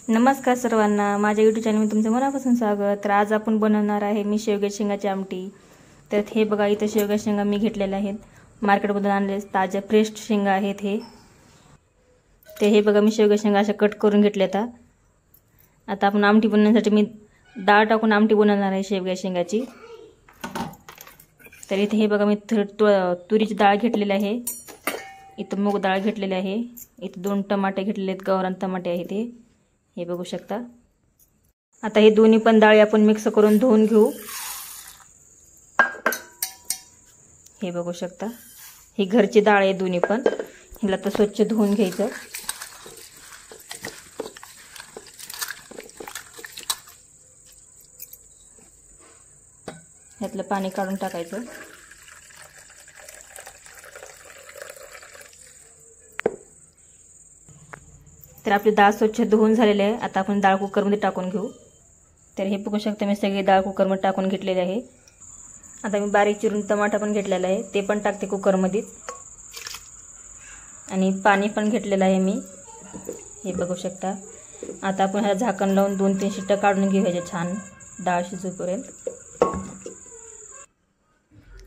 नमस्कार सर्वांना, माझ्या यूट्यूब चॅनलमध्ये तुमचं मनापासून स्वागत। तर आज आपण बनवणार आहे मी शेवग्याच्या शेंगाची आमटी। तर हे बघा, इथे शेवग्याच्या शेंगा मी घेतलेल्या आहेत, मार्केटमधून आणले ताज्या फ्रेश शेंगा आहेत हे। ते हे बघा, मी शेवग्याच्या शेंगा अशा कट करून घेतल्यात। आता आपण आमटी बनवण्यासाठी मी डाळ टाकून आमटी बनवणार आहे शेवग्याच्या शेंगाची। तर इथे हे बघा, मी तुरीची डाळ घेतलेली आहे, इथं मूग डाळ घेतलेली आहे, इथं 2 टमाटे घेतलेले आहेत, गावरान टमाटे आहेत हे बघू शकता। आता हे दोन्ही पण डाळी आपण मिक्स करून धुवून घेऊ। हे बघू शकता, ही घरची डाळ आहे दोन्ही पण। हिला तर स्वच्छ धुवून घ्यायचं। ह्यातलं पाणी काढून टाकायचं। तर आपली डाळ स्वच्छ धुवून झालेली आहे। आता आपण डाळ कुकरमध्ये टाकून घेऊ। तर हे बघू शकता, मी सगळी डाळ कुकरमध्ये टाकून घेतलेली आहे। आता मी बारीक चिरून टमाटा पण घेतलेला आहे, ते पण टाकते कुकरमध्ये। आणि पाणी पण घेतलेलं आहे मी, हे बघू शकता। आता आपण ह्याला झाकण लावून 2-3 शिट्ट्या काढून घेऊ ह्याच्या छान डाळ शिजूपर्यंत।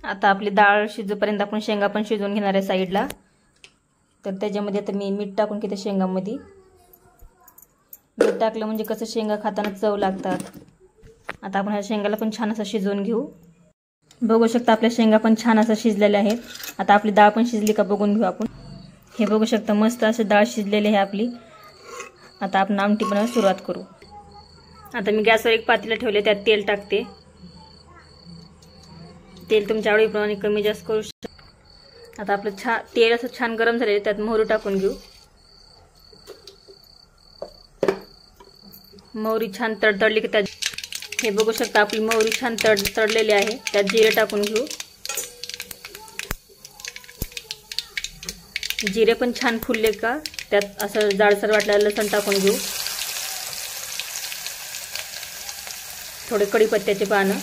आता आपली डाळ शिजूपर्यंत आपण शेंगा पण शिजवून घेणार आहे साईडला। तर त्याच्यामध्ये आता मी मीठ टाकून घेते शेंगामध्ये। मीठ टाकलं म्हणजे कसं शेंगा खाताना चव लागतात। आता आपण ह्या शेंगाला पण छान असं शिजवून घेऊ। बघू शकता, आपल्या शेंगा पण छान असं शिजलेल्या आहेत। आता आपली डाळ पण शिजली का बघून घेऊ आपण। हे बघू शकता, मस्त असं डाळ शिजलेली आहे आपली। आता आपण आमटी बनवायला सुरुवात करू। आता मी गॅसवर एक पातेलं ठेवले, त्यात तेल टाकते। तेल तुमच्या आवडीप्रमाणे कमी जास्त करू शकता। आता आपलं तेल असं छान गरम झाले, त्यात मोहरी टाकून घेऊ। मोहरी छान तडतडली की त्यात हे बघू शकता, आपली मोहरी छान तडलेली आहे, त्यात जिरे टाकून घेऊ। जिरे पण छान फुलले का त्यात असं जाडसर वाटलेलं लसण टाकून घेऊ। थोडे कढीपत्त्याचे पानं।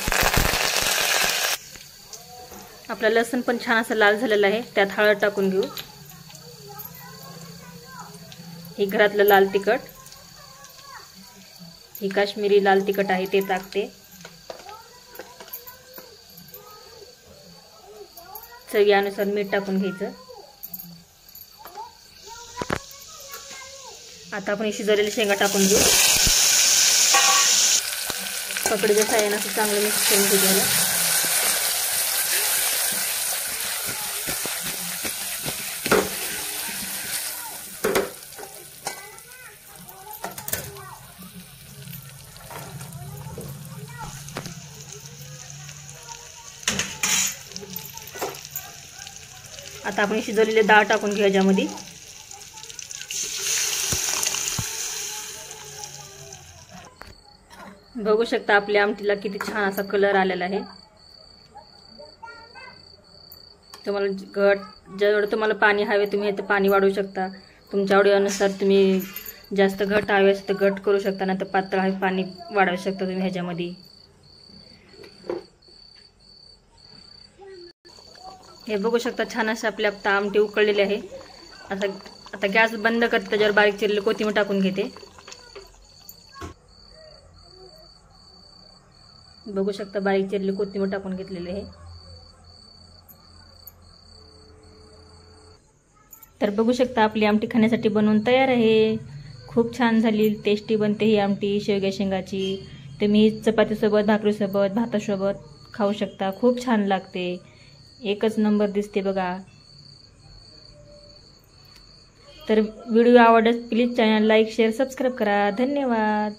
आपला लसण पण छान असं लाल झालेला आहे, त्यात हळद टाकून घेऊ। हे घरातलं लाल तिखट, ही काश्मीरी लाल तिखट आहे ते टाकते। चवीनुसार मीठ टाकून घ्यायचं। आता आपण शिजवलेले शेंगा टाकून घेऊ। पकडीच्या साहाय्याने असं चांगलं मिक्स करून घेऊया। आता आपण शिजवलेले डाळ टाकून घेऊ याच्यामध्ये। बघू शकता, आपल्या आमटीला किती छान असा कलर आलेला आहे। तुम्हाला जेवढं तुम्हाला पाणी हवे तुम्ही हे पाणी वाढवू शकता। तुमच्या आवडीनुसार तुम्ही जास्त घट हवे असेल तर घट करू शकता, नाही तर पातळ हवे पाणी वाढवू शकता तुम्ही ह्याच्यामध्ये। हे बघू शकता, छान असे आपली आमटी उकळलेली आहे। आता गॅस बंद करते, त्याच्यावर बारीक चिरलेली कोथिंबीर टाकून घेते। बघू शकता, बारीक चिरलेली कोथिंबीर टाकून घेतलेली आहे। तर बघू शकता, आपली आमटी खाण्यासाठी बनवून तयार आहे। खूप छान झाली, टेस्टी बनते ही आमटी शेवग्या शेंगाची। तुम्ही चपातीसोबत, भाकरीसोबत, भातासोबत खाऊ शकता, खूप छान लागते, एकच नंबर दिसते बघा। तर व्हिडिओ आवडल्यास please channel like, share, subscribe करा। धन्यवाद।